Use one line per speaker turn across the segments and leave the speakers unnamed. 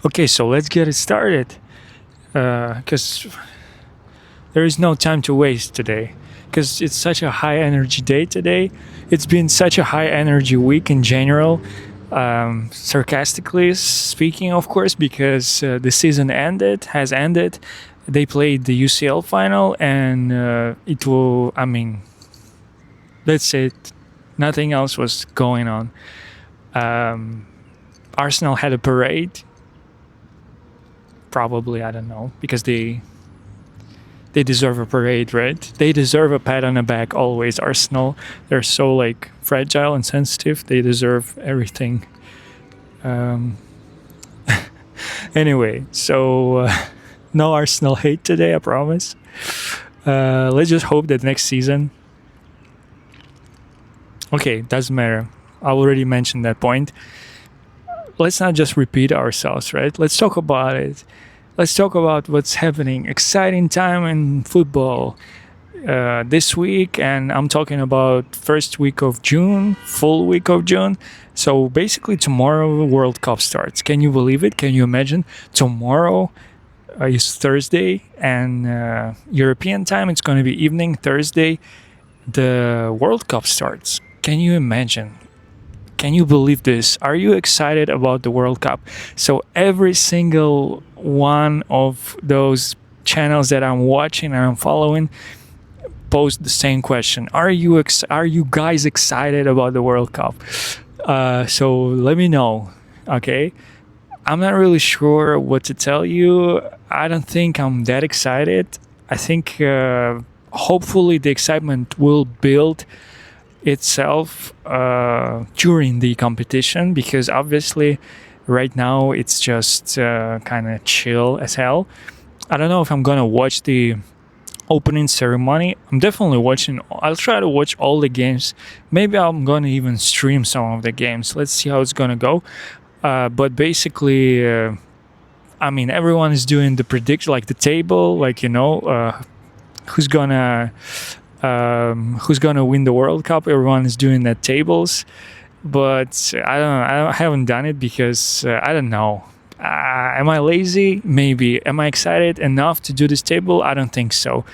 Okay, so let's get it started. Because there is no time to waste today. Because it's such a high energy day today. It's been such a high energy week in general. Sarcastically speaking, of course, because the season has ended. They played the UCL final, and it will. I mean, that's it. Nothing else was going on. Um, Arsenal had a parade. Probably, I don't know, because they deserve a parade, right? They deserve a pat on the back always. Arsenal, they're so like fragile and sensitive. They deserve everything. Um, anyway, so no Arsenal hate today, I promise. Let's just hope that next season. Okay, doesn't matter. I already mentioned that point. Let's not just repeat ourselves, right? Let's talk about it. Let's talk about what's happening. Exciting time in football this week, and I'm talking about first week of June, full week of June. So basically, tomorrow World Cup starts. Can you believe it? Can you imagine? Tomorrow is Thursday, and European time it's going to be evening Thursday. The World Cup starts. Can you imagine? Can you believe this? Are you excited about the World Cup? So every single one of those channels that I'm watching and I'm following post the same question. Are you guys excited about the World Cup? So let me know. Okay. I'm not really sure what to tell you. I don't think I'm that excited. I think hopefully the excitement will build itself during the competition, because obviously right now it's just kind of chill as hell. I don't know if I'm gonna watch the opening ceremony. I'm definitely watching. I'll try to watch all the games. Maybe I'm gonna even stream some of the games. Let's see how it's gonna go. But basically, I mean, everyone is doing the prediction, like the table, like who's gonna win the World Cup. Everyone is doing that tables, but I haven't done it because I don't know. Am I lazy? Maybe. Am I excited enough to do this table? I don't think so.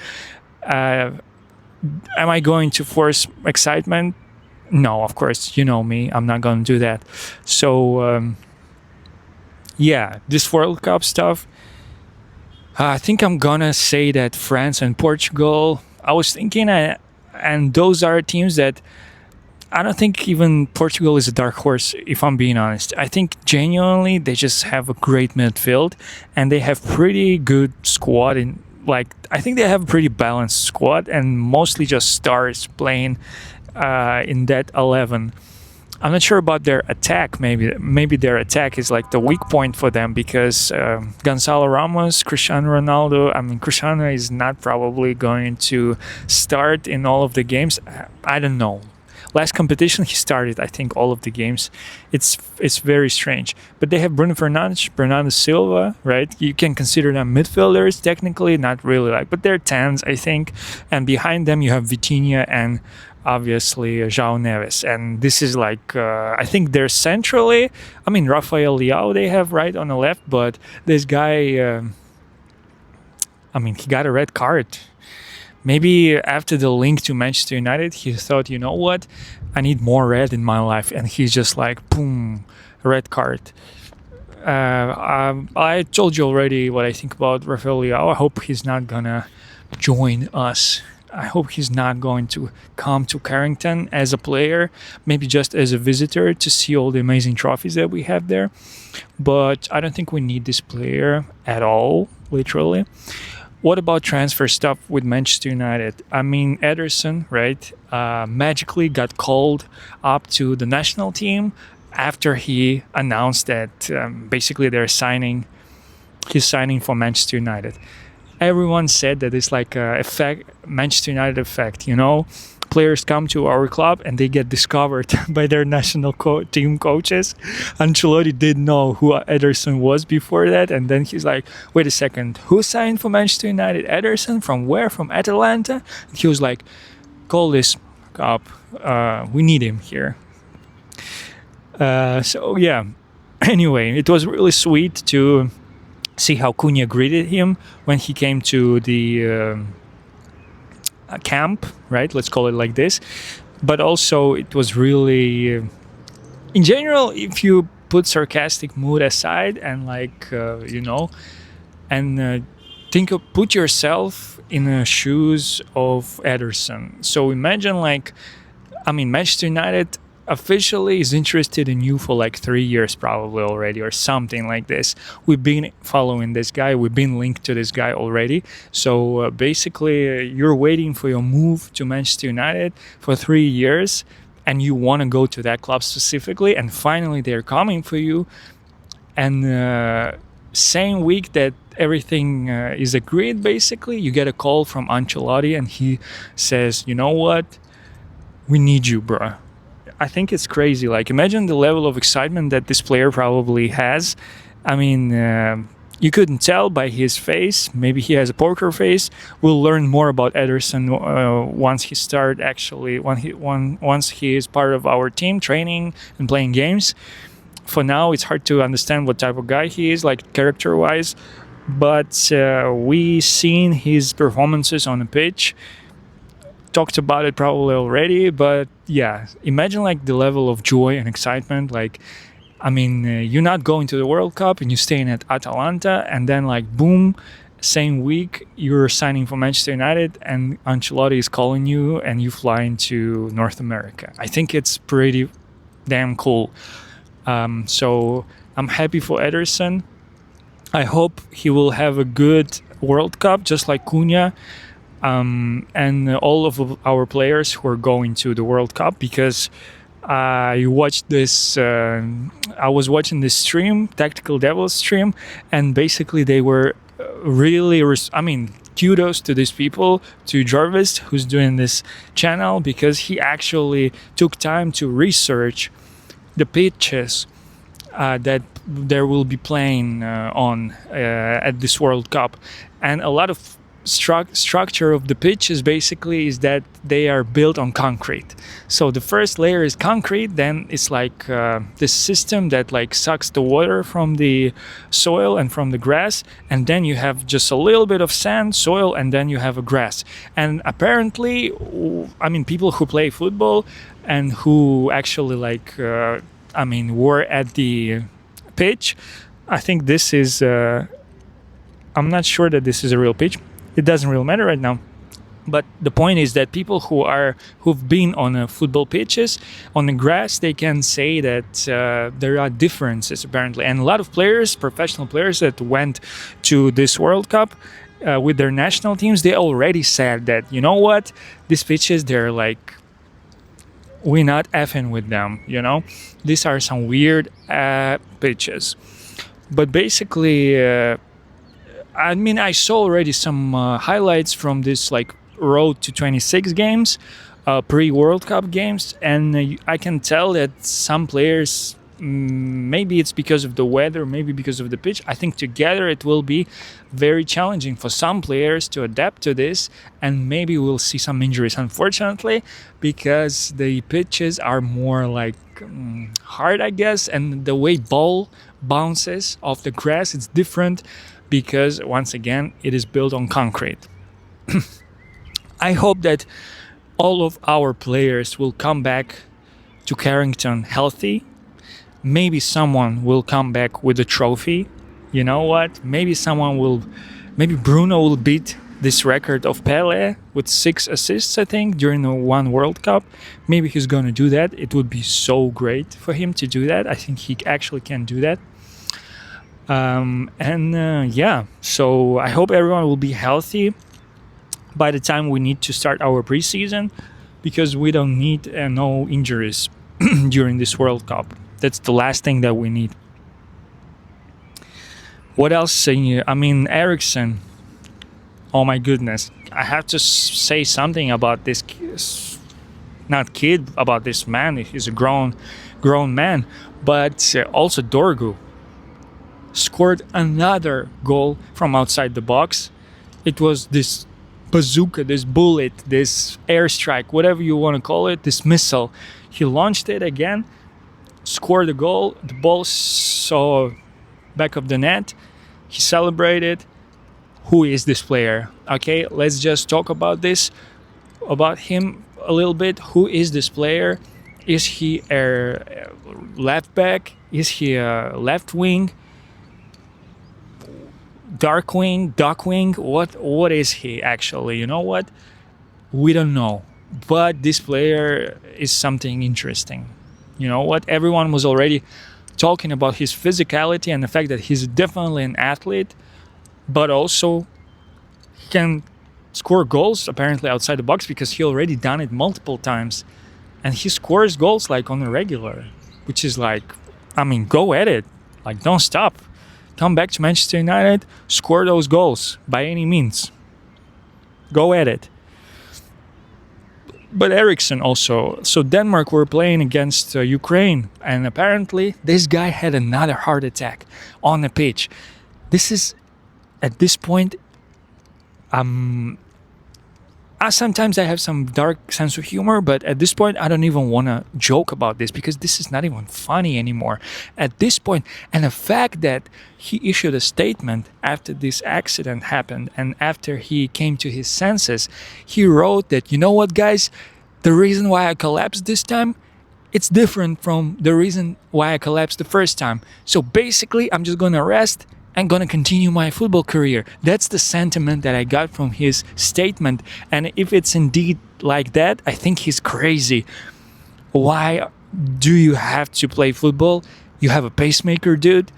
Am I going to force excitement? No, of course. You know me. I'm not going to do that. So yeah, this World Cup stuff. I think I'm gonna say that France and Portugal. I was thinking, and those are teams that I don't think even Portugal is a dark horse, if I'm being honest. I think genuinely they just have a great midfield, and they have pretty good squad. I think they have a pretty balanced squad, and mostly just stars playing in that 11. I'm not sure about their attack. Maybe their attack is like the weak point for them, because Gonzalo Ramos, Cristiano Ronaldo. I mean, Cristiano is not probably going to start in all of the games. I don't know. Last competition he started, I think, all of the games. It's very strange. But they have Bruno Fernandes, Bernardo Silva, right? You can consider them midfielders technically, not really but they're 10s, I think. And behind them you have Vitinha and obviously João Neves. And this is I think they're centrally. I mean, Rafael Leao they have right on the left, but this guy, he got a red card. Maybe after the link to Manchester United, he thought, you know what, I need more red in my life. And he's just like, boom, red card. I told you already what I think about Rafael Leao. I hope he's not going to join us. I hope he's not going to come to Carrington as a player, maybe just as a visitor to see all the amazing trophies that we have there. But I don't think we need this player at all, literally. What about transfer stuff with Manchester United? I mean, Ederson, right, magically got called up to the national team after he announced that basically he's signing for Manchester United. Everyone said that it's like a Manchester United effect, Players come to our club and they get discovered by their national team coaches. Ancelotti didn't know who Ederson was before that, and then he's like, wait a second, who signed for Manchester United? Ederson? From where? From Atalanta? And he was like, call this up. We need him here. So yeah, Anyway, it was really sweet to see how Cunha greeted him when he came to the camp, right? Let's call it like this. But also, it was really, in general, if you put sarcastic mood aside and and put yourself in the shoes of Ederson. So imagine Manchester United officially is interested in you for like 3 years probably already, or something like this. We've been following this guy, we've been linked to this guy already. So basically you're waiting for your move to Manchester United for 3 years, and you want to go to that club specifically, and finally they're coming for you. And same week that everything is agreed, basically you get a call from Ancelotti, and he says, you know what, we need you, bro. I think it's crazy. Like, imagine the level of excitement that this player probably has. I mean, you couldn't tell by his face. Maybe he has a poker face. We'll learn more about Ederson once he is part of our team, training and playing games. For now, it's hard to understand what type of guy he is, like character-wise. But we seen his performances on the pitch. Talked about it probably already, but yeah, imagine like the level of joy and excitement. Like, you're not going to the World Cup and you're staying at Atalanta, and then like boom, same week you're signing for Manchester United, and Ancelotti is calling you, and you fly into North America. I think it's pretty damn cool. So I'm happy for Ederson. I hope he will have a good World Cup, just like Cunha. And all of our players who are going to the World Cup, because I watched this. I was watching this stream, Tactical Devils stream, and basically they were really. Kudos to these people, to Jarvis, who's doing this channel, because he actually took time to research the pitches that there will be playing on at this World Cup, and a lot of structure of the pitches basically is that they are built on concrete. So the first layer is concrete, then it's like this system that like sucks the water from the soil and from the grass, and then you have just a little bit of sand, soil, and then you have a grass. And apparently, people who play football and who actually were at the pitch, I think this is I'm not sure that this is a real pitch. It doesn't really matter right now. But the point is that people who've been on football pitches, on the grass, they can say that there are differences apparently. And a lot of players, professional players that went to this World Cup with their national teams, they already said that, you know what, these pitches, they're like, we're not effing with them, These are some weird pitches. But basically, I saw already some highlights from this like road to 26 games, pre-World Cup games, and I can tell that some players, maybe it's because of the weather, maybe because of the pitch, I think together it will be very challenging for some players to adapt to this, and maybe we'll see some injuries, unfortunately, because the pitches are more like hard, I guess, and the way ball bounces off the grass, it's different, because once again it is built on concrete. I hope that all of our players will come back to Carrington healthy. Maybe someone will come back with a trophy. You know what? Maybe Bruno will beat this record of Pele with 6 assists, I think, during the one World Cup. Maybe he's gonna do that. It would be so great for him to do that. I think he actually can do that. So I hope everyone will be healthy by the time we need to start our preseason, because we don't need no injuries during this World Cup. That's the last thing that we need. What else? Eriksen. Oh my goodness. I have to say something about this about this man. He's a grown man. But also Dorgu scored another goal from outside the box. It was this bazooka, this bullet, this airstrike, whatever you want to call it, this missile. He launched it again, scored a goal. The ball saw back of the net. He celebrated. Who is this player? Okay, let's just talk about this, about him a little bit. Who is this player? Is he a left back? Is he a left wing? Dark wing? Duck wing? What is he actually? You know what? We don't know. But this player is something interesting. You know what? Everyone was already talking about his physicality and the fact that he's definitely an athlete, but also he can score goals apparently outside the box because he already done it multiple times, and he scores goals like on a regular, which is like, I mean, go at it, like don't stop, come back to Manchester United, score those goals by any means, go at it. But Eriksson also, so Denmark were playing against Ukraine, and apparently this guy had another heart attack on the pitch. This is, at this point, sometimes I have some dark sense of humor, but at this point I don't even want to joke about this because this is not even funny anymore at this point. And the fact that he issued a statement after this accident happened and after he came to his senses, he wrote that, you know what, guys, the reason why I collapsed this time, it's different from the reason why I collapsed the first time. So basically I'm just gonna rest and gonna continue my football career. That's the sentiment that I got from his statement. And if it's indeed like that, I think he's crazy. Why do you have to play football? You have a pacemaker, dude.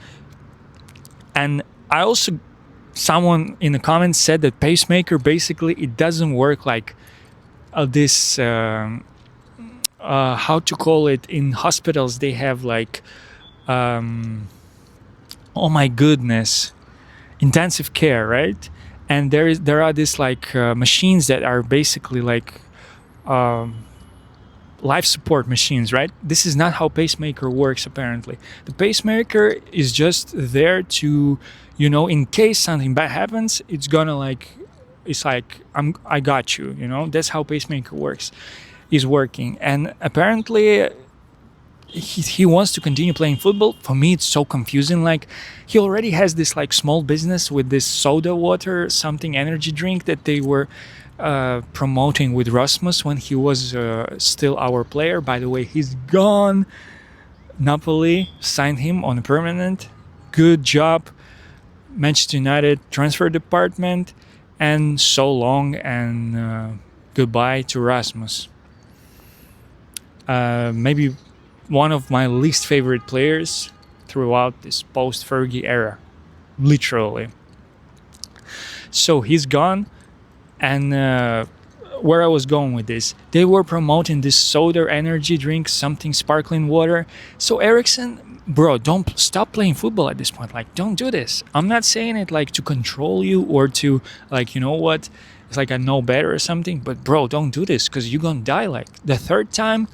And I also, someone in the comments said that pacemaker, basically it doesn't work like this, how to call it, in hospitals they have like, oh my goodness, intensive care, right? And there are these like machines that are basically like life support machines, right? This is not how pacemaker works apparently. The pacemaker is just there to, you know, in case something bad happens, it's gonna like, it's like, I got you, you know. That's how pacemaker is working. And apparently he wants to continue playing football. For me, it's so confusing. Like, he already has this like small business with this soda water, something energy drink that they were promoting with Rasmus when he was still our player. By the way, he's gone. Napoli signed him on a permanent. Good job, Manchester United transfer department. And so long, and goodbye to Rasmus. Maybe one of my least favorite players throughout this post-Fergie era, literally. So he's gone, and where I was going with this, they were promoting this soda energy drink, something sparkling water. So Eriksson, bro, don't stop playing football at this point. Like, don't do this. I'm not saying it like to control you or to like, you know what, it's like I know better or something, but bro, don't do this because you're gonna die. Like the third time,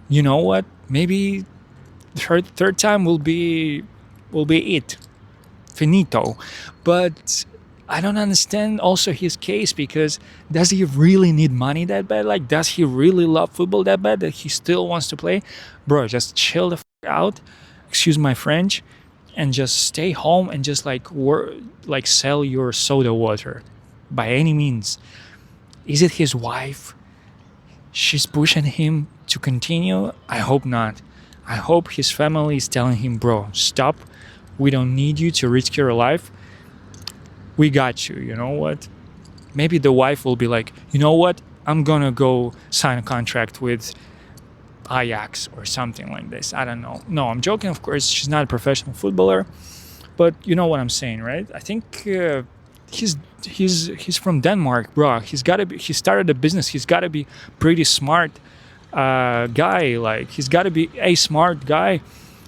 you know what, maybe third time will be it, finito. But I don't understand also his case, because does he really need money that bad? Like, does he really love football that bad that he still wants to play? Bro, just chill the out, excuse my French, and just stay home and just like like sell your soda water by any means. Is it his wife? She's pushing him to continue? I hope not. I hope his family is telling him, bro, stop. We don't need you to risk your life. We got you, you know what? Maybe the wife will be like, you know what? I'm gonna go sign a contract with Ajax or something like this. I don't know. No, I'm joking, of course. She's not a professional footballer. But you know what I'm saying, right? I think he's from Denmark, bro. He started a business. He's gotta be pretty smart guy. Like, he's gotta be a smart guy.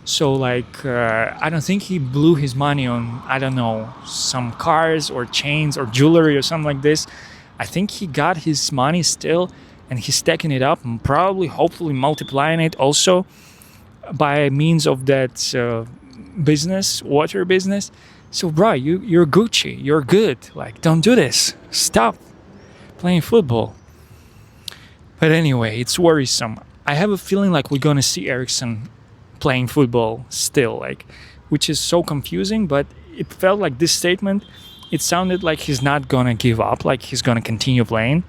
So like, I don't think he blew his money on, I don't know, some cars or chains or jewelry or something like this. I think he got his money still, and he's stacking it up and probably, hopefully, multiplying it also by means of that business, water business. So, bro, you're Gucci. You're good. Like, don't do this. Stop playing football. But anyway, it's worrisome. I have a feeling like we're gonna see Ericsson playing football still, like, which is so confusing. But it felt like this statement. It sounded like he's not gonna give up, like he's gonna continue playing.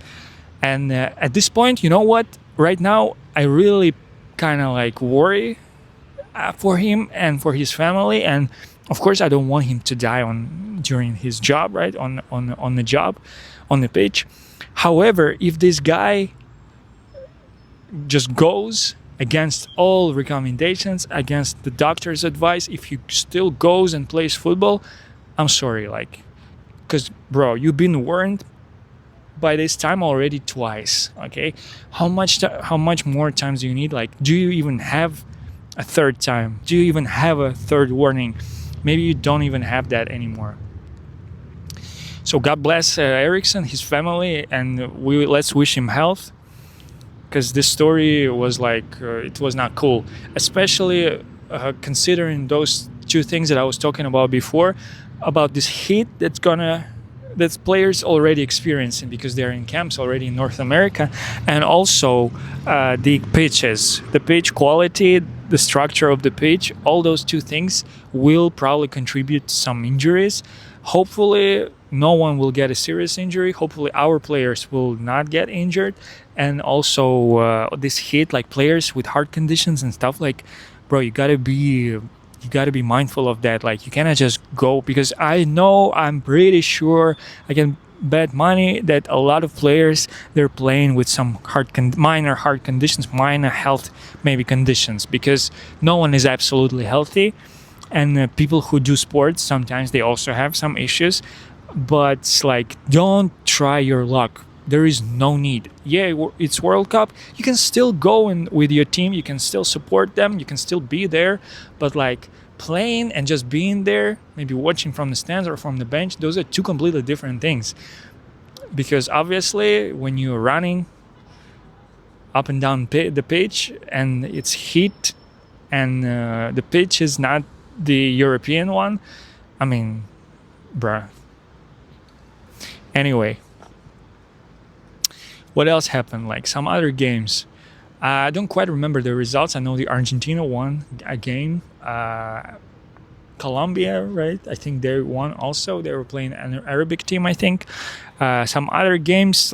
And at this point, you know what? Right now, I really kind of like worry for him and for his family. And of course, I don't want him to die on during his job, right? On the job, on the pitch. However, if this guy just goes against all recommendations, against the doctor's advice, if he still goes and plays football, I'm sorry, like, because bro, you've been warned by this time already twice. Okay, how much more times do you need? Like, do you even have a third time? Do you even have a third warning? Maybe you don't even have that anymore. So God bless Ericsson, his family, and let's wish him health, because this story was like it was not cool, especially considering those two things that I was talking about before, about this heat that players already experiencing because they're in camps already in North America, and also the pitches, the pitch quality, the structure of the pitch, all those two things will probably contribute to some injuries. Hopefully no one will get a serious injury. Hopefully our players will not get injured. And also this heat, like players with heart conditions and stuff, like, bro, you gotta be mindful of that. Like, you cannot just go, because I'm pretty sure I can bet money that a lot of players, they're playing with some minor heart conditions, minor health maybe conditions, because no one is absolutely healthy. And people who do sports, sometimes they also have some issues. But like, don't try your luck. There is no need. Yeah, it's World Cup. You can still go in with your team. You can still support them. You can still be there. But like, playing and just being there, maybe watching from the stands or from the bench, those are two completely different things. Because obviously, when you're running up and down the pitch and it's heat, and the pitch is not the European one, I mean, bruh. Anyway, what else happened? Like some other games. I don't quite remember the results. I know the Argentina won a game. Colombia, right? I think they won also. They were playing an Arabic team, I think. Some other games.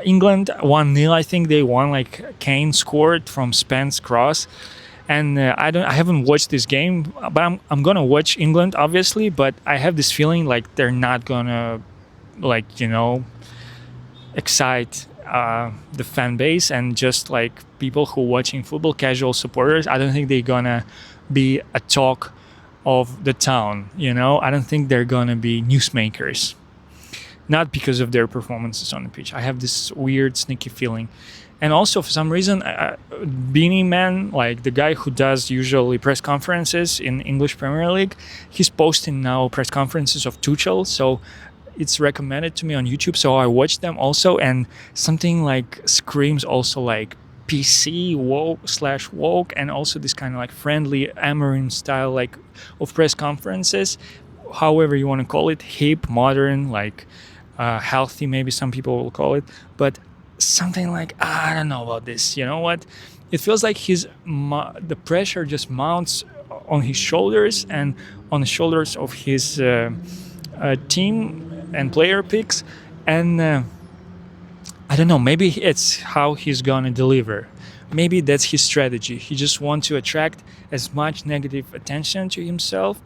England 1-0. I think they won. Like Kane scored from Spence cross. And I haven't watched this game, but I'm gonna watch England obviously. But I have this feeling like they're not gonna, like, excite the fan base and just like people who watching football, casual supporters. I don't think they're gonna be a talk of the town. I don't think they're gonna be newsmakers. Not because of their performances on the pitch. I have this weird, sneaky feeling. And also, for some reason, Beanie Man, like the guy who does usually press conferences in English Premier League, he's posting now press conferences of Tuchel. So it's recommended to me on YouTube. So I watch them also. And something like screams also like PC woke, and also this kind of like friendly Amarin style like of press conferences. However you want to call it, hip, modern, like healthy, maybe some people will call it. But something like, I don't know about this. You know what? It feels like the pressure just mounts on his shoulders and on the shoulders of his team and player picks. And I don't know, maybe it's how he's gonna deliver. Maybe that's his strategy. He just wants to attract as much negative attention to himself,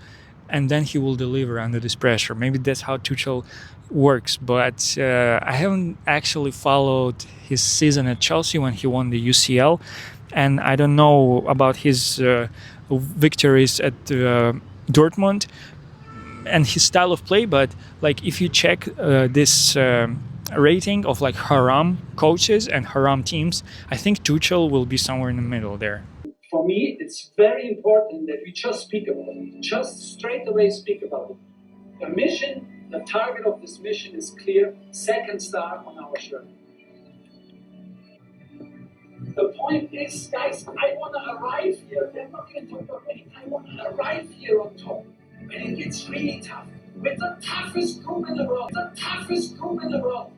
and then he will deliver under this pressure. Maybe that's how Tuchel works. But I haven't actually followed his season at Chelsea when he won the UCL, and I don't know about his victories at Dortmund and his style of play. But like, if you check this rating of like Haram coaches and Haram teams, I think Tuchel will be somewhere in the middle there.
For me, it's very important that we just speak about it. Just straight away speak about it. The mission, the target of this mission is clear. Second star on our shirt. The point is, guys, I want to arrive here. I'm not going to talk about anything. I want to arrive here on top. When it gets really tough. With the toughest group in the world. The toughest group in the world.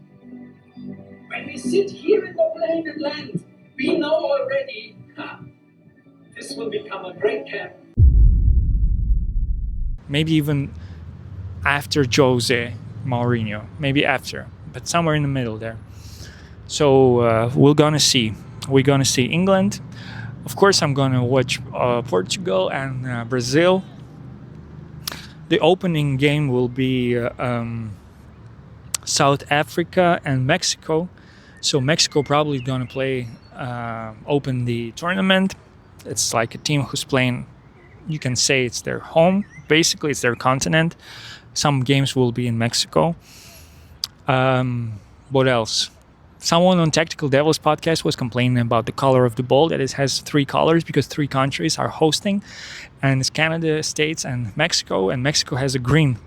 When we sit here in the plane and land, we know will become a great camp.
Maybe even after Jose Mourinho, maybe after, but somewhere in the middle there. So we're gonna see. We're gonna see England. Of course, I'm gonna watch Portugal and Brazil. The opening game will be South Africa and Mexico. So Mexico probably gonna play open the tournament. It's like a team who's playing. You can say it's their home. Basically, it's their continent. Some games will be in Mexico. What else? Someone on Tactical Devils podcast was complaining about the color of the ball, that it has three colors because three countries are hosting, and it's Canada, States, and Mexico has a green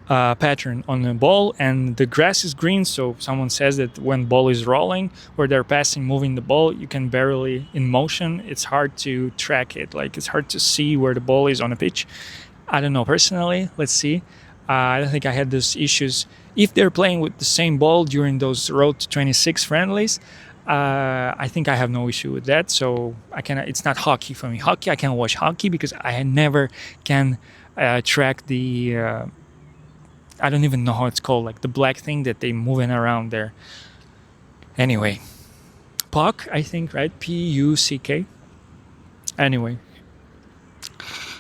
pattern on the ball, and the grass is green. So someone says that when ball is rolling or they're passing, moving the ball, you can barely in motion. It's hard to track it. Like, it's hard to see where the ball is on the pitch. I don't know personally. Let's see. I don't think I had those issues. If they're playing with the same ball during those Road to 26 friendlies, I think I have no issue with that. So it's not hockey for me. Hockey, I can watch hockey because I never can track the. I don't even know how it's called, like the black thing that they moving around there. Anyway, puck, I think, right? Puck. Anyway,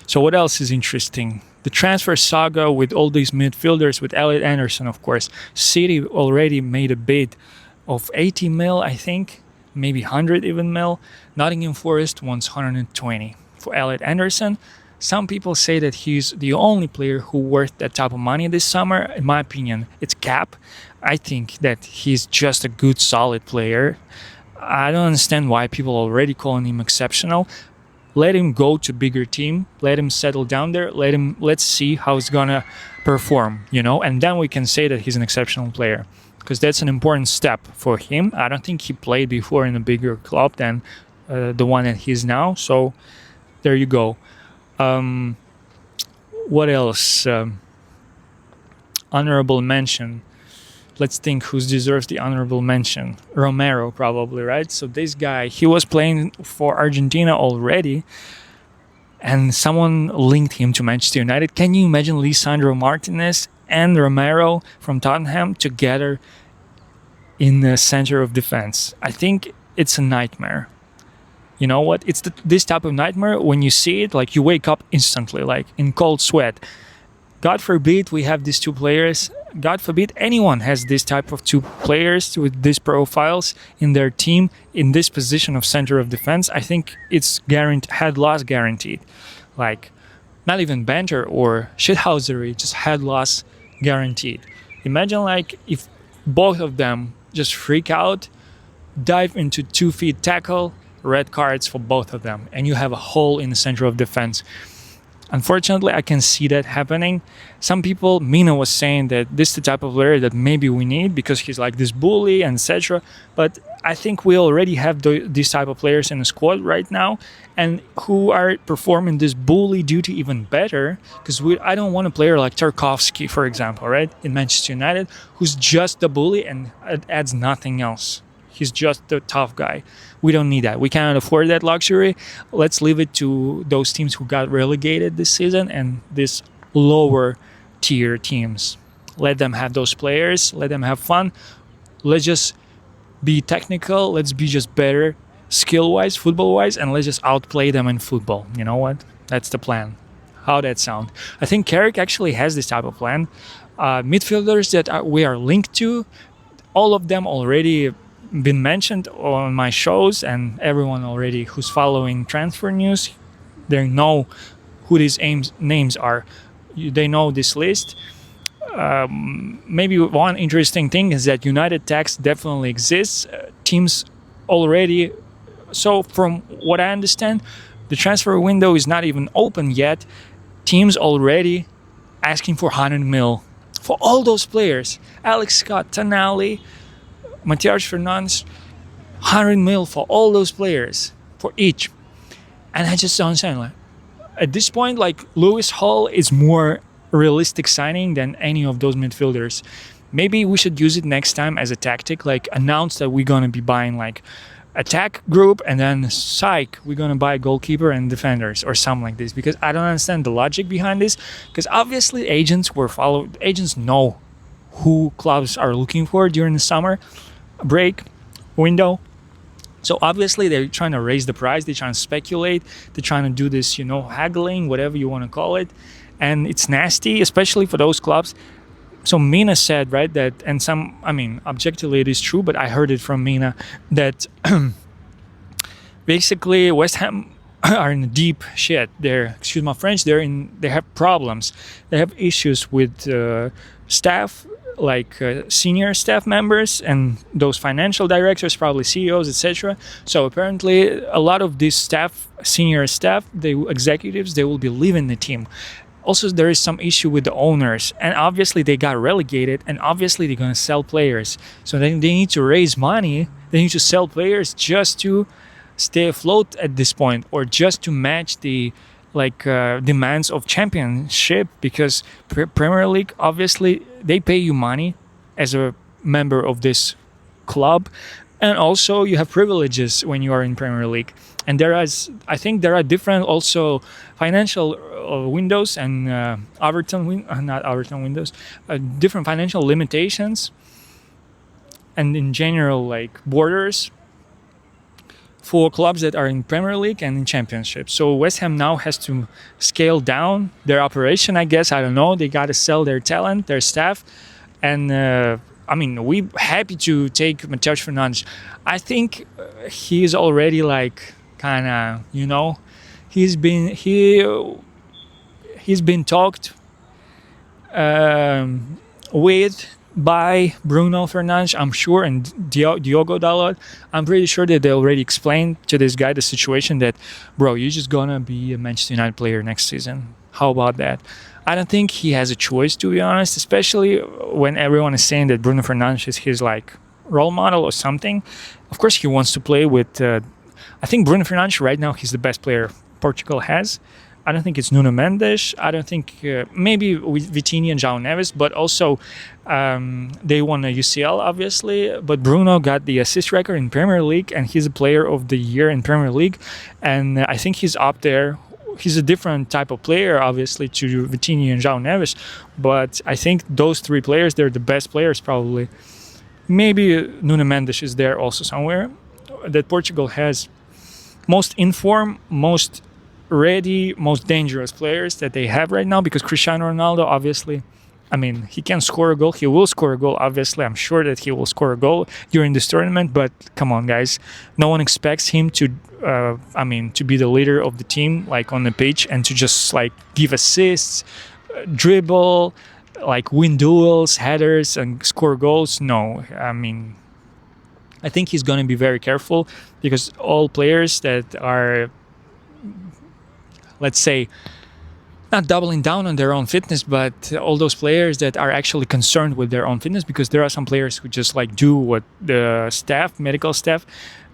so what else is interesting? The transfer saga with all these midfielders, with Elliot Anderson, of course. City already made a bid of 80 mil, I think, maybe 100 even mil. Nottingham Forest wants 120 for Elliot Anderson. Some people say that he's the only player who worth that type of money this summer. In my opinion, it's cap. I think that he's just a good, solid player. I don't understand why people are already calling him exceptional. Let him go to bigger team. Let him settle down there. Let's see how he's gonna perform, and then we can say that he's an exceptional player, because that's an important step for him. I don't think he played before in a bigger club than the one that he's now. So there you go. What else? Honorable mention. Let's think who deserves the honorable mention. Romero, probably, right? So this guy, he was playing for Argentina already, and someone linked him to Manchester United. Can you imagine Lisandro Martinez and Romero from Tottenham together in the center of defense? I think it's a nightmare. You know what? It's this type of nightmare when you see it, like you wake up instantly, like in cold sweat. God forbid we have these two players. God forbid anyone has this type of two players with these profiles in their team in this position of center of defense. I think it's head loss guaranteed. Like, not even banter or shithousery, just head loss guaranteed. Imagine like if both of them just freak out, dive into 2 feet tackle, red cards for both of them, and you have a hole in the center of defense. Unfortunately, I can see that happening. Some people, Mina was saying that this is the type of player that maybe we need because he's like this bully and etc. But I think we already have these type of players in the squad right now, and who are performing this bully duty even better. Because I don't want a player like Tarkovsky, for example, right, in Manchester United, who's just a bully and adds nothing else. He's just the tough guy. We don't need that. We cannot afford that luxury. Let's leave it to those teams who got relegated this season and these lower tier teams. Let them have those players. Let them have fun. Let's just be technical. Let's be just better skill-wise, football-wise, and let's just outplay them in football. You know what? That's the plan. How that sound? I think Carrick actually has this type of plan. Midfielders that we are linked to, all of them already been mentioned on my shows, and everyone already who's following transfer news, they know who these names are. They know this list. Maybe one interesting thing is that United tax definitely exists. Teams already. So from what I understand, the transfer window is not even open yet. Teams already asking for 100 mil for all those players. Alex Scott, Tonali, Matias Fernandes, 100 mil for all those players, for each. And I just don't understand. Like, at this point, like, Lewis Hall is more realistic signing than any of those midfielders. Maybe we should use it next time as a tactic, like announce that we're going to be buying like attack group, and then psych, we're gonna buy goalkeeper and defenders or something like this, because I don't understand the logic behind this, because obviously agents know who clubs are looking for during the summer break window. So obviously they're trying to raise the price, they're trying to speculate, they're trying to do this, haggling, whatever you want to call it. And it's nasty, especially for those clubs. So Mina said, right, that, and objectively it is true, but I heard it from Mina, that basically West Ham are in deep shit. Excuse my French, they have problems. They have issues with staff, like senior staff members and those financial directors, probably CEOs, etc. So apparently a lot of this senior staff, executives, they will be leaving the team. Also, there is some issue with the owners, and obviously they got relegated, and obviously they're going to sell players. So they need to raise money, they need to sell players just to stay afloat at this point, or just to match the demands of championship, because Premier League, obviously they pay you money as a member of this club, and also you have privileges when you are in Premier League. And I think there are different also financial windows and different financial limitations, and in general like borders for clubs that are in Premier League and in Championship. So West Ham now has to scale down their operation, I guess. I don't know. They got to sell their talent, their staff. And we're happy to take Matheus Fernandes. I think he's already kind of, he's been talked with by Bruno Fernandes, I'm sure, and Diogo Dalot. I'm pretty sure that they already explained to this guy the situation that, bro, you're just gonna be a Manchester United player next season. How about that? I don't think he has a choice, to be honest, especially when everyone is saying that Bruno Fernandes is his role model or something. Of course, he wants to play with. I think Bruno Fernandes right now, he's the best player Portugal has. I don't think it's Nuno Mendes. I don't think maybe with Vitinha and João Neves, but also they won a UCL, obviously. But Bruno got the assist record in Premier League, and he's a player of the year in Premier League. And I think he's up there. He's a different type of player, obviously, to Vitinha and João Neves. But I think those three players, they're the best players, probably. Maybe Nuno Mendes is there also somewhere. That Portugal has most informed, most ready, most dangerous players that they have right now, because Cristiano Ronaldo, obviously, he can score a goal. He will score a goal, obviously. I'm sure that he will score a goal during this tournament, but come on, guys. No one expects him to be the leader of the team, on the pitch, and to just, give assists, dribble, win duels, headers, and score goals. No, I think he's going to be very careful, because all players that are, let's say, not doubling down on their own fitness, but all those players that are actually concerned with their own fitness, because there are some players who just do what the medical staff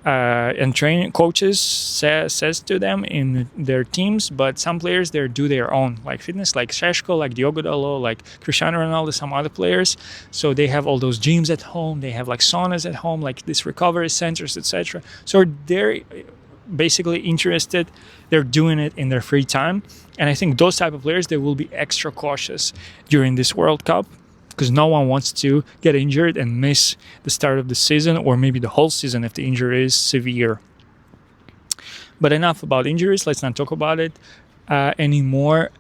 and training coaches says to them in their teams, but some players they do their own fitness, like Šeško, like Diogo Dalot, like Cristiano Ronaldo, some other players. So they have all those gyms at home, they have saunas at home, these recovery centers, etc. So they're basically interested, they're doing it in their free time. And I think those type of players, they will be extra cautious during this World Cup, because no one wants to get injured and miss the start of the season, or maybe the whole season if the injury is severe. But enough about injuries, let's not talk about it anymore.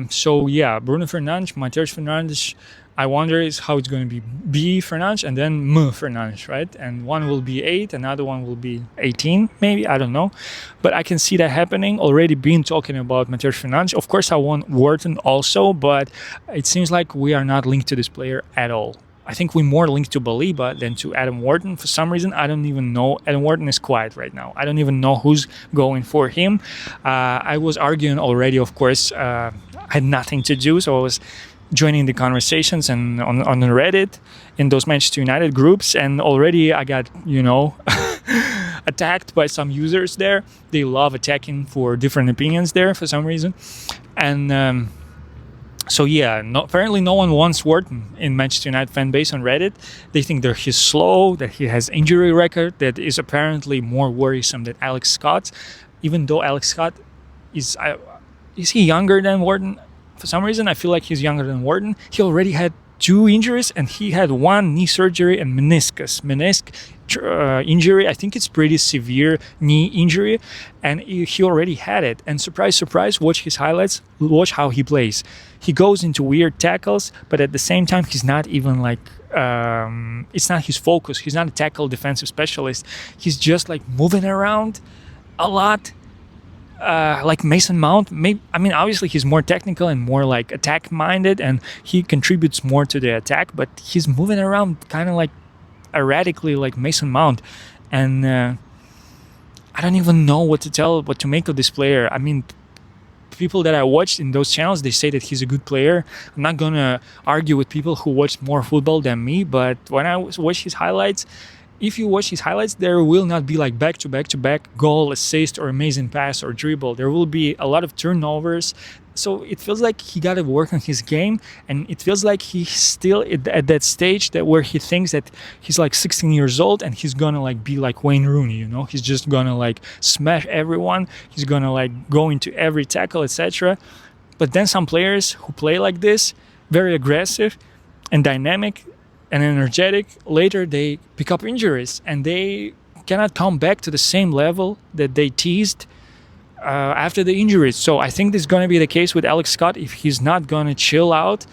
So yeah, Bruno Fernandes, Matheus Fernandes, I wonder is how it's going to be B Fernandes and then M Fernandes, right? And one will be 8, another one will be 18, maybe, I don't know. But I can see that happening. Already been talking about Matheus Fernandes. Of course, I want Wharton also, but it seems like we are not linked to this player at all. I think we're more linked to Baliba than to Adam Wharton. For some reason, I don't even know. Adam Wharton is quiet right now. I don't even know who's going for him. I was arguing already, of course. I had nothing to do, so I was joining the conversations and on Reddit in those Manchester United groups, and already I got attacked by some users there. They love attacking for different opinions there for some reason, and So yeah, apparently no one wants Wharton in Manchester United fan base on Reddit. They think that he's slow, that he has injury record that is apparently more worrisome than Alex Scott, even though Alex Scott is is he younger than Wharton? For some reason, I feel like he's younger than Wharton. He already had 2 injuries, and he had 1 knee surgery and menisc injury. I think it's pretty severe knee injury, and he already had it. And surprise, surprise, watch his highlights. Watch how he plays. He goes into weird tackles, but at the same time, he's not even like it's not his focus. He's not a tackle defensive specialist. He's just like moving around a lot, like Mason Mount. Maybe, I mean, obviously he's more technical and more like attack minded, and he contributes more to the attack. But he's moving around kind of like erratically, like Mason Mount, and I don't even know what to make of this player. I mean, people that I watched in those channels, they say that he's a good player. I'm not gonna argue with people who watch more football than me, but when I watch his highlights, if you watch his highlights, there will not be like back to back to back goal, assist, or amazing pass or dribble. There will be a lot of turnovers. So it feels like he got to work on his game, and it feels like he's still at that stage that where he thinks that he's like 16 years old and he's gonna like be like Wayne Rooney. You know, he's just gonna like smash everyone. He's gonna like go into every tackle, etc. But then some players who play like this, very aggressive and dynamic and energetic, later they pick up injuries and they cannot come back to the same level that they teased after the injuries. So I think this is going to be the case with Alex Scott if he's not going to chill out.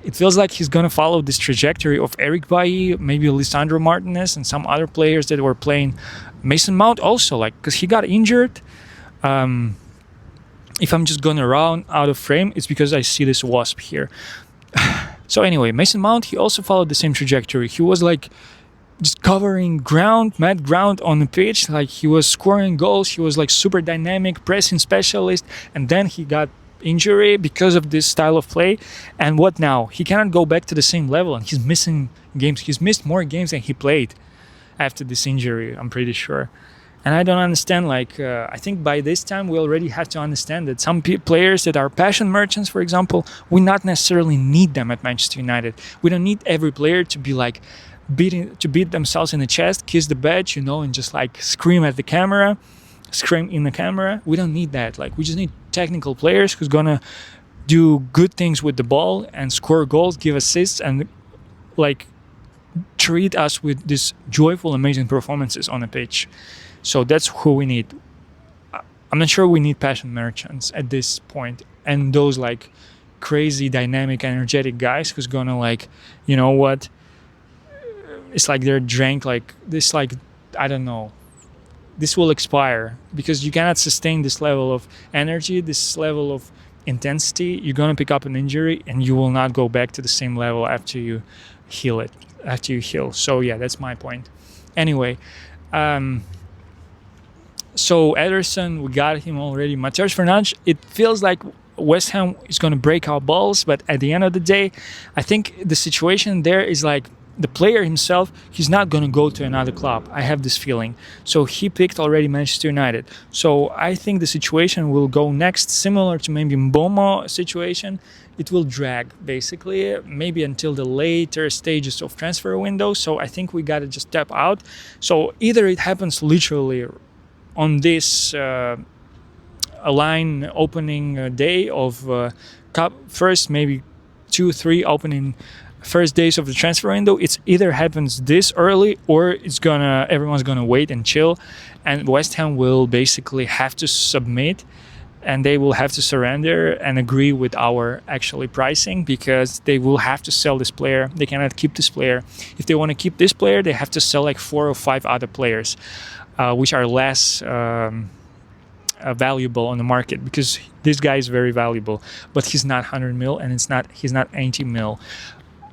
It feels like he's going to follow this trajectory of Eric Bailly, maybe Lisandro Martinez, and some other players that were playing. Mason Mount also, like, because he got injured. If I'm just going to run out of frame, it's because I see this wasp here. So anyway, Mason Mount, he also followed the same trajectory. He was like just covering mad ground on the pitch. Like he was scoring goals. He was like super dynamic, pressing specialist. And then he got injury because of this style of play. And what now? He cannot go back to the same level, and he's missing games. He's missed more games than he played after this injury, I'm pretty sure. And I don't understand, like, I think by this time we already have to understand that some players that are passion merchants, for example, we not necessarily need them at Manchester United. We don't need every player to be like beat themselves in the chest, kiss the badge, you know, and just like scream in the camera. We don't need that. Like, we just need technical players who's gonna do good things with the ball and score goals, give assists, and like treat us with these joyful, amazing performances on the pitch. So that's who we need. I'm not sure we need passion merchants at this point, and those like crazy, dynamic, energetic guys who's gonna like, you know what? It's like they're drank like this. Like, I don't know. This will expire because you cannot sustain this level of energy, this level of intensity. You're gonna pick up an injury, and you will not go back to the same level after you heal. So yeah, that's my point. Anyway. So Ederson, we got him already. Matheus Fernandes, it feels like West Ham is going to break our balls, but at the end of the day, I think the situation there is like the player himself, he's not going to go to another club. I have this feeling. So he picked already Manchester United. So I think the situation will go next, similar to maybe Mbomo situation. It will drag, basically, maybe until the later stages of transfer window. So I think we got to just step out. So either it happens literally on this line opening day of cup, first maybe 2-3 opening first days of the transfer window, it's either happens this early or everyone's gonna wait and chill, and West Ham will basically have to submit, and they will have to surrender and agree with our actually pricing, because they will have to sell this player. They cannot keep this player. If they want to keep this player, they have to sell like 4 or 5 other players, which are less valuable on the market, because this guy is very valuable, but he's not 100 mil and he's not 80 mil.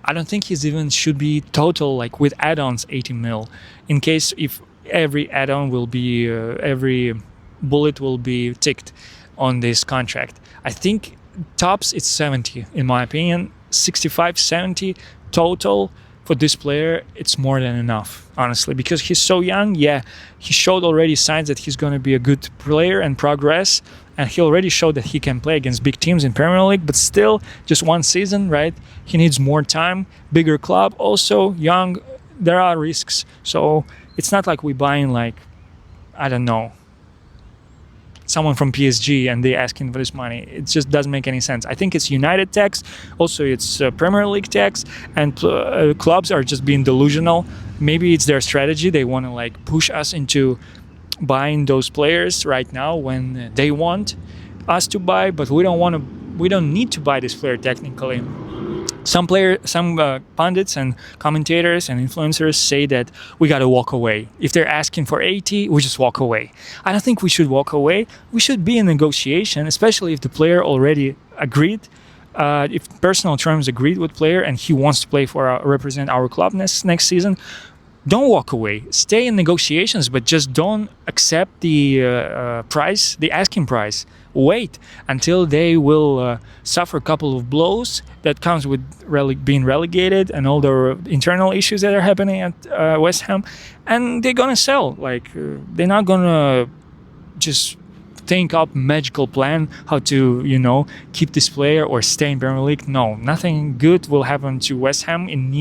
I don't think he's even should be total, like with add-ons, 80 mil. In case if every add-on will be, every bullet will be ticked on this contract. I think tops it's 70, in my opinion. 65, 70 total for this player, it's more than enough, honestly, because he's so young. Yeah, he showed already signs that he's going to be a good player and progress, and he already showed that he can play against big teams in Premier League, but still just one season, right? He needs more time, bigger club, also young. There are risks. So it's not like we buying like, I don't know, someone from PSG and they asking for this money. It just doesn't make any sense. I think it's United tax, also it's Premier League tax, and clubs are just being delusional. Maybe it's their strategy. They want to like push us into buying those players right now when they want us to buy, but we don't want to. We don't need to buy this player technically. Some pundits and commentators and influencers say that we got to walk away. If they're asking for 80, we just walk away. I don't think we should walk away. We should be in negotiation, especially if the player already agreed. If personal terms agreed with player and he wants to play for represent our club next season, don't walk away. Stay in negotiations, but just don't accept the price, the asking price. Wait until they will suffer a couple of blows that comes with being relegated and all the internal issues that are happening at West Ham, and they're gonna sell. Like they're not gonna just think up magical plan how to keep this player or stay in Premier League. No, nothing good will happen to West Ham in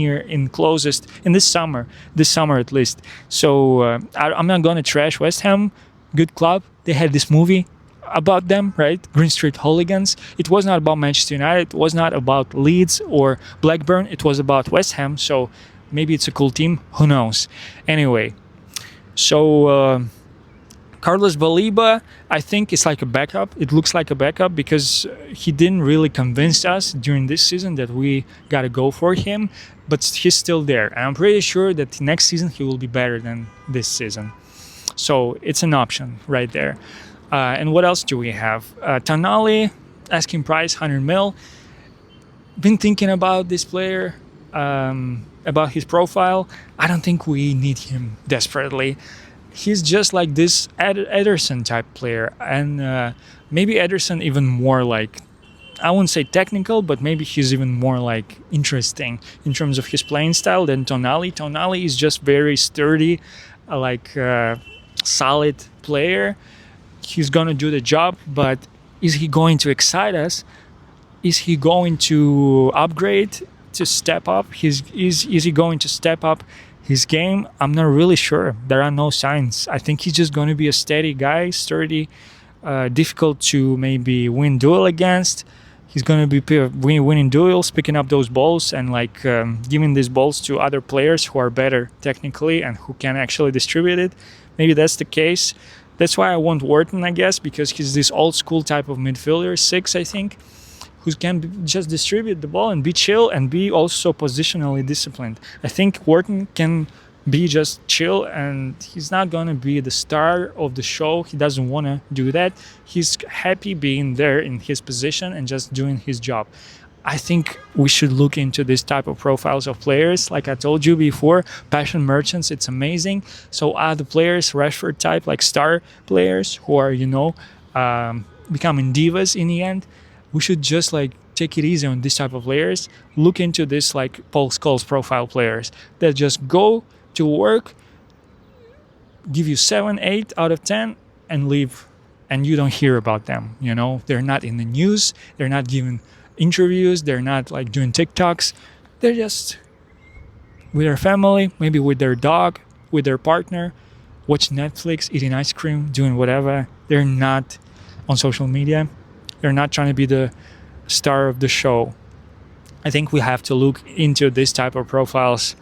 this summer at least. So I'm not gonna trash West Ham. Good club. They had this movie about them, right? Green Street Hooligans. It was not about Manchester United. It was not about Leeds or Blackburn. It was about West Ham. So maybe it's a cool team. Who knows? Anyway, so Carlos Baliba, I think it's like a backup. It looks like a backup because he didn't really convince us during this season that we got to go for him, but he's still there. And I'm pretty sure that next season he will be better than this season. So it's an option right there. And what else do we have? Tonali, asking price 100 mil. Been thinking about this player, about his profile. I don't think we need him desperately. He's just like this Ederson type player, and maybe Ederson even more like, I wouldn't say technical, but maybe he's even more like interesting in terms of his playing style than Tonali. Tonali is just very sturdy, solid player. He's going to do the job, but is he going to excite us? Is he going to upgrade, to step up? Is he going to step up his game? I'm not really sure. There are no signs. I think he's just going to be a steady guy, sturdy, difficult to maybe win duel against. He's going to be winning duels, picking up those balls and giving these balls to other players who are better technically and who can actually distribute it. Maybe that's the case. That's why I want Wharton, I guess, because he's this old school type of midfielder, 6, I think, who can just distribute the ball and be chill and be also positionally disciplined. I think Wharton can be just chill, and he's not going to be the star of the show. He doesn't want to do that. He's happy being there in his position and just doing his job. I think we should look into this type of profiles of players. Like I told you before, passion merchants, it's amazing. So other players, Rashford type, like star players who are, becoming divas in the end, we should just take it easy on this type of players. Look into this Paul Scholes profile players that just go to work, give you 7, 8 out of 10 and leave. And you don't hear about them, They're not in the news. They're not giving interviews, they're not doing TikToks. They're just with their family, maybe with their dog, with their partner, watching Netflix, eating ice cream, doing whatever. They're not on social media. They're not trying to be the star of the show. I think we have to look into this type of profiles.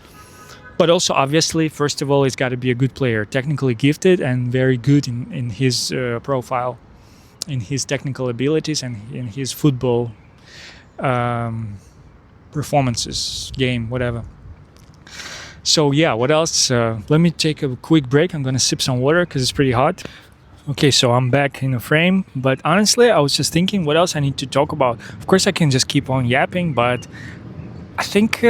But also, obviously, first of all, he's got to be a good player, technically gifted and very good in his profile, in his technical abilities and in his football performances, game, whatever. So yeah, what else? Let me take a quick break. I'm gonna sip some water because it's pretty hot. Okay, so I'm back in the frame, but honestly, I was just thinking what else I need to talk about. Of course, I can just keep on yapping, but I think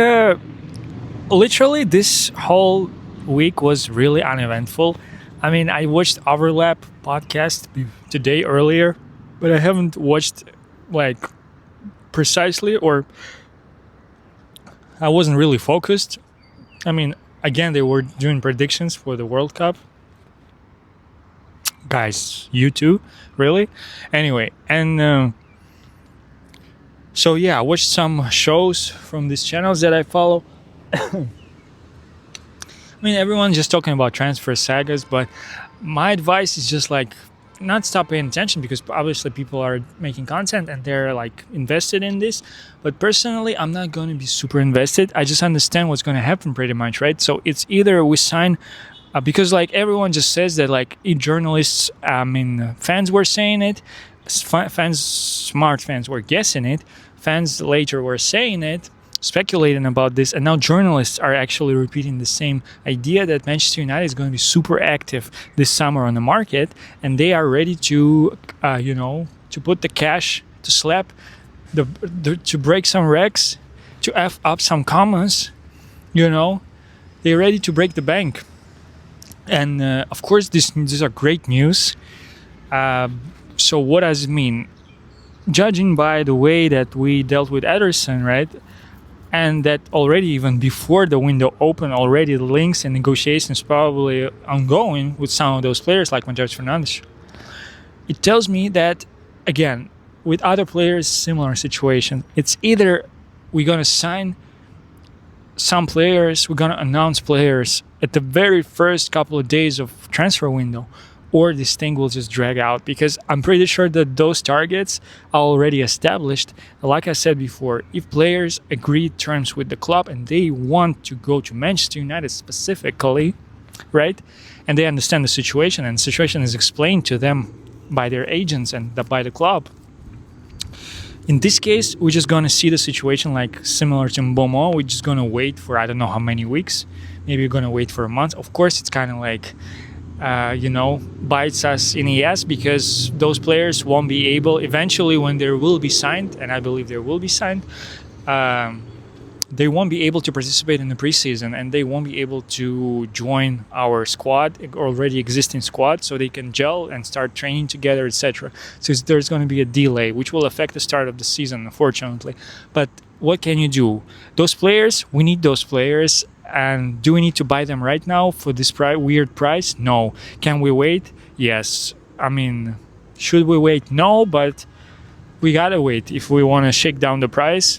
literally this whole week was really uneventful. I mean, I watched Overlap podcast today earlier, but I haven't watched precisely, or I wasn't really focused. I mean, again, they were doing predictions for the World Cup, Guys, you too, really. Anyway, and so yeah, I watched some shows from these channels that I follow. I mean, everyone's just talking about transfer sagas, but my advice is just like not stop paying attention, because obviously people are making content and they're like invested in this. But personally, I'm not going to be super invested. I just understand what's going to happen pretty much, right? So it's either we sign, because like everyone just says that, like journalists, I mean, fans were saying it, fans, smart fans were guessing it, fans later were saying it, speculating about this, and now journalists are actually repeating the same idea that Manchester United is going to be super active this summer on the market, and they are ready to, to put the cash, to slap to break some recs, to f up some commas, they're ready to break the bank, and of course these are great news. So what does it mean? Judging by the way that we dealt with Ederson, right? And that already, even before the window opened, already the links and negotiations probably ongoing with some of those players like Matheus Fernandes. It tells me that, again, with other players, similar situation, it's either we're going to sign some players, we're going to announce players at the very first couple of days of transfer window, or this thing will just drag out, because I'm pretty sure that those targets are already established. Like I said before, if players agree terms with the club and they want to go to Manchester United specifically, right, and they understand the situation, and the situation is explained to them by their agents and by the club, in this case, we're just going to see the situation like similar to Mbomo. We're just going to wait for I don't know how many weeks. Maybe we're going to wait for a month. Of course, it's kind of like, bites us in the ass, because those players won't be able, eventually when there will be signed, and I believe there will be signed, they won't be able to participate in the preseason, and they won't be able to join our squad, already existing squad, so they can gel and start training together, etc. So there's going to be a delay, which will affect the start of the season, unfortunately. But what can you do? Those players, we need those players. And do we need to buy them right now for this weird price? No. Can we wait? Yes. I mean, should we wait? No, but we gotta wait if we want to shake down the price.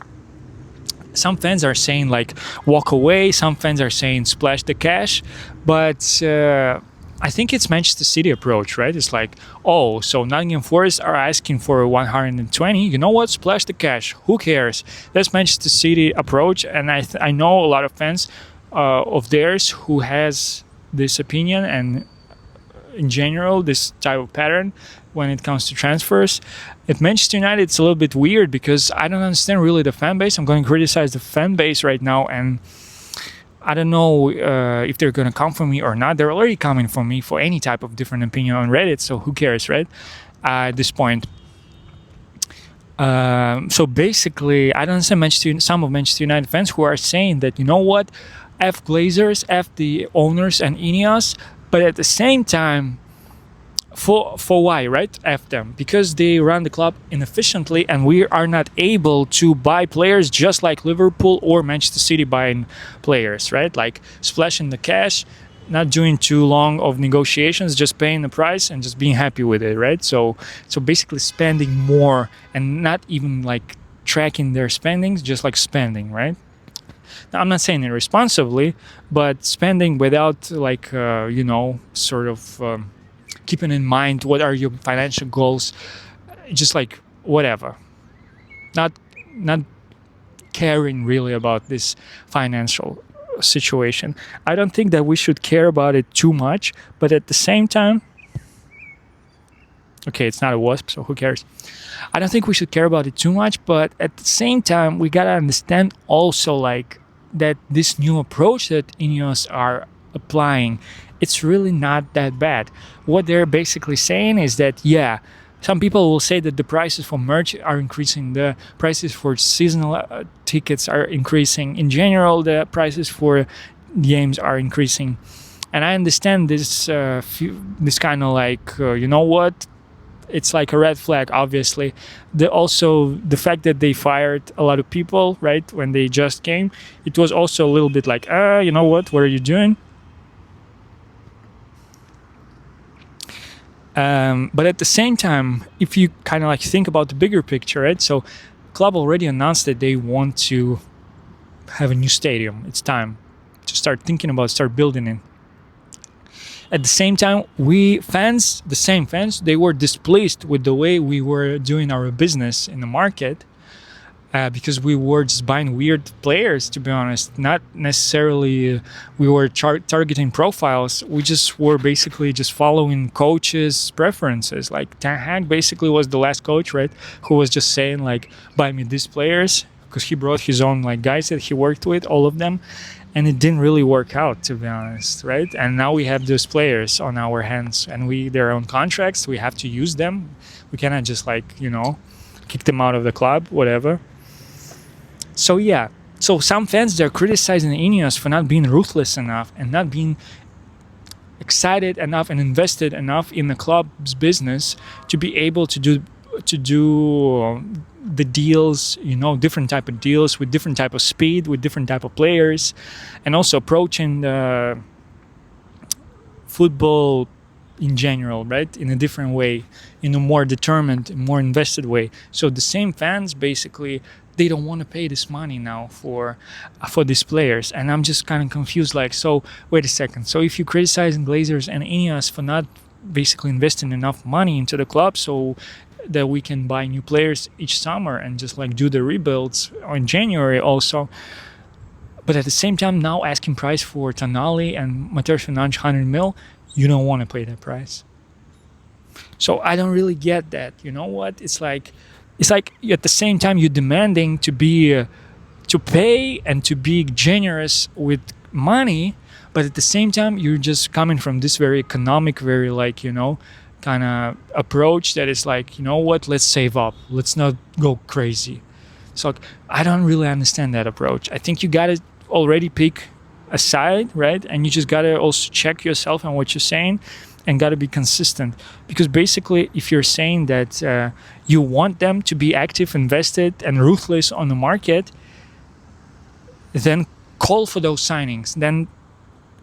Some fans are saying like walk away. Some fans are saying splash the cash. But I think it's Manchester City approach, right? It's like, oh, so Nottingham Forest are asking for 120. You know what? Splash the cash. Who cares? That's Manchester City approach. And I know a lot of fans of theirs who has this opinion, and in general this type of pattern when it comes to transfers. At Manchester United, it's a little bit weird, because I don't understand really the fan base. I'm going to criticize the fan base right now, and I don't know if they're going to come for me or not. They're already coming for me for any type of different opinion on Reddit, so who cares, right? At this point. So basically, I don't understand some of Manchester United fans who are saying that, you know what, F Glazers, F the owners and Ineos, but at the same time, for why, right? F them, because they run the club inefficiently, and we are not able to buy players just like Liverpool or Manchester City buying players, right? Like splashing the cash, not doing too long of negotiations, just paying the price and just being happy with it, right? So basically spending more and not even like tracking their spendings, just like spending, right? Now, I'm not saying irresponsibly, but spending without like, sort of keeping in mind what are your financial goals, just like whatever. Not caring really about this financial situation. I don't think that we should care about it too much, but at the same time, okay, it's not a wasp, so who cares? I don't think we should care about it too much, but at the same time, we gotta understand also like that this new approach that Ineos are applying, it's really not that bad. What they're basically saying is that, yeah, some people will say that the prices for merch are increasing, the prices for seasonal tickets are increasing. In general, the prices for games are increasing. And I understand this kind of like, you know what? It's like a red flag, obviously. Also, the fact that they fired a lot of people, right, when they just came, it was also a little bit like, you know what are you doing? But at the same time, if you kind of like think about the bigger picture, right? So, club already announced that they want to have a new stadium. It's time to start thinking about, start building it. At the same time, the same fans, they were displeased with the way we were doing our business in the market, because we were just buying weird players, to be honest. Not necessarily we were targeting profiles. We just were basically just following coaches' preferences. Like Ten Hag basically was the last coach, right? Who was just saying like, buy me these players, because he brought his own like guys that he worked with, all of them. And it didn't really work out, to be honest, right? And now we have those players on our hands, and they're on contracts. We have to use them. We cannot just like, kick them out of the club, whatever. So yeah, so some fans, they're criticizing Ineos for not being ruthless enough and not being excited enough and invested enough in the club's business to be able to do the deals, different type of deals with different type of speed, with different type of players, and also approaching the football in general, right, in a different way, in a more determined, more invested way. So the same fans, basically, they don't want to pay this money now for these players, and I'm just kind of confused. Like, so wait a second. So if you criticizing Glazers and Ineos for not basically investing enough money into the club, so that we can buy new players each summer and just like do the rebuilds in January also. But at the same time, now asking price for Tonali and Matheus Fernandes 100 mil, you don't want to pay that price. So I don't really get that. You know what? It's like at the same time you're demanding to be to pay and to be generous with money, but at the same time you're just coming from this very economic, very like kind of approach that is like, what? Let's save up. Let's not go crazy. So I don't really understand that approach. I think you gotta already pick a side, right? And you just gotta also check yourself on what you're saying, and gotta be consistent. Because basically, if you're saying that you want them to be active, invested, and ruthless on the market, then call for those signings. Then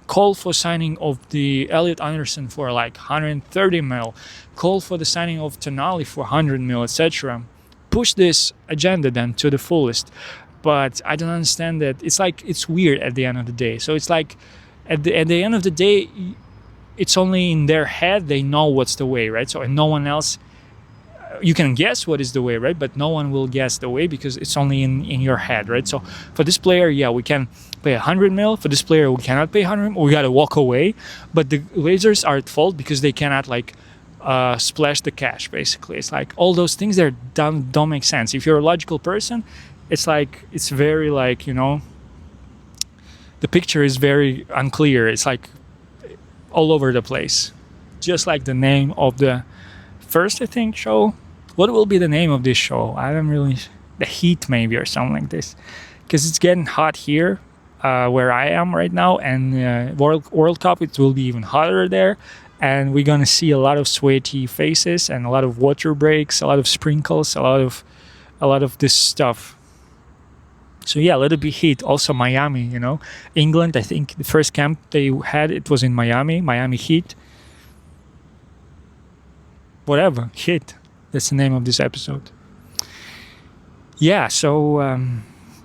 call for signing of the Elliot Anderson for like 130 mil. Call for the signing of Tonali for 100 mil, etc. Push this agenda then to the fullest. But I don't understand that. It's weird at the end of the day. So it's like at the end of the day, it's only in their head they know what's the way, right? So, and no one else, you can guess what is the way, right? But no one will guess the way because it's only in your head, right? So for this player, yeah, we can pay 100 mil. For this player, we cannot pay 100 mil. We got to walk away. But the Glazers are at fault because they cannot like splash the cash, basically. It's like all those things that don't make sense. If you're a logical person, it's like, it's very like, the picture is very unclear. It's like all over the place. Just like the name of the first, I think, show. What will be the name of this show? I don't really... The Heat, maybe, or something like this. Because it's getting hot here, where I am right now. And World Cup, it will be even hotter there. And we're going to see a lot of sweaty faces and a lot of water breaks, a lot of sprinkles, a lot of this stuff. So yeah, let it be Heat. Also Miami, England, I think the first camp they had, it was in Miami Heat. Whatever, Heat. That's the name of this episode. Yeah, so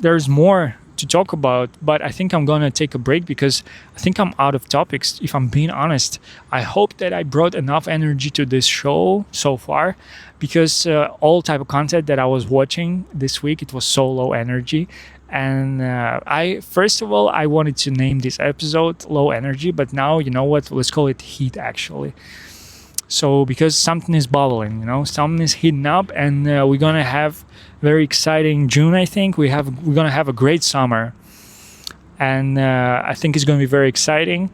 there's more to talk about, but I think I'm gonna take a break because I think I'm out of topics, if I'm being honest. I hope that I brought enough energy to this show so far, because all type of content that I was watching this week, it was so low energy. And first of all, I wanted to name this episode Low Energy, but now, you know what, let's call it Heat, actually. So because something is bubbling, something is heating up, and we're gonna have very exciting June. I think we're gonna have a great summer, and I think it's gonna be very exciting.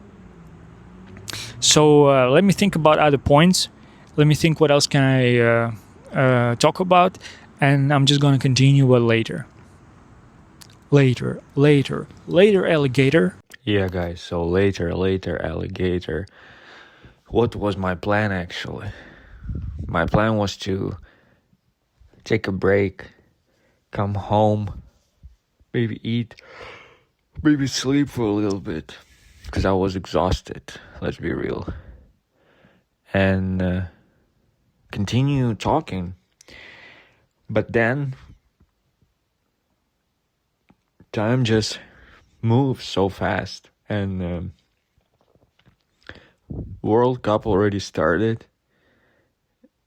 So let me think about other points. Let me think what else can I talk about, and I'm just gonna continue later. Later, alligator.
Yeah, guys, so later, alligator. What was my plan actually? My plan was to take a break, come home, maybe eat, maybe sleep for a little bit, because I was exhausted, let's be real. And continue talking. But then time just moves so fast, and World Cup already started,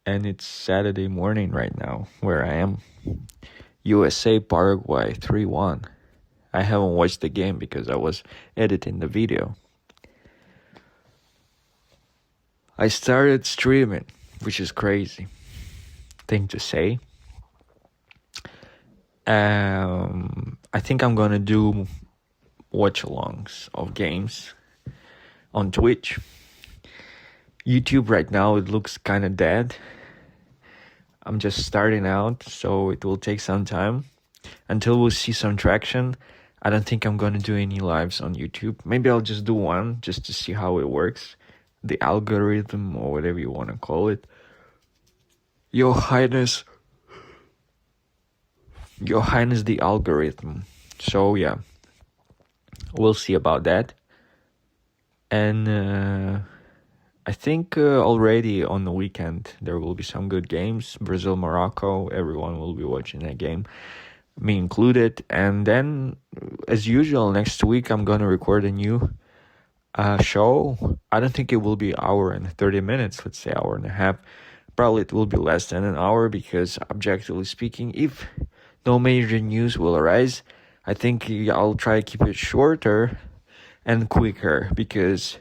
and it's Saturday morning right now where I am. USA Paraguay 3-1. I haven't watched the game because I was editing the video. I started streaming, which is crazy thing to say. I think I'm gonna do watch-alongs of games on Twitch. YouTube right now, it looks kind of dead. I'm just starting out, so it will take some time. Until we'll see some traction, I don't think I'm gonna do any lives on YouTube. Maybe I'll just do one, just to see how it works. The algorithm, or whatever you want to call it. Your Highness, the algorithm. So yeah, we'll see about that. And I think already on the weekend there will be some good games. Brazil, Morocco, everyone will be watching that game, me included. And then, as usual, next week I'm gonna record a new show. I don't think it will be hour and 30 minutes, let's say hour and a half. Probably it will be less than an hour, because objectively speaking, if no major news will arise, I think I'll try to keep it shorter and quicker, because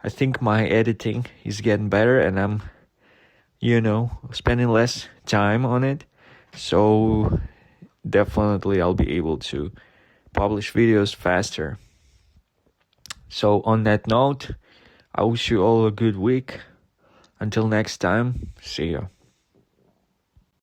I think my editing is getting better and I'm, spending less time on it. So definitely I'll be able to publish videos faster. So on that note, I wish you all a good week. Until next time, see ya.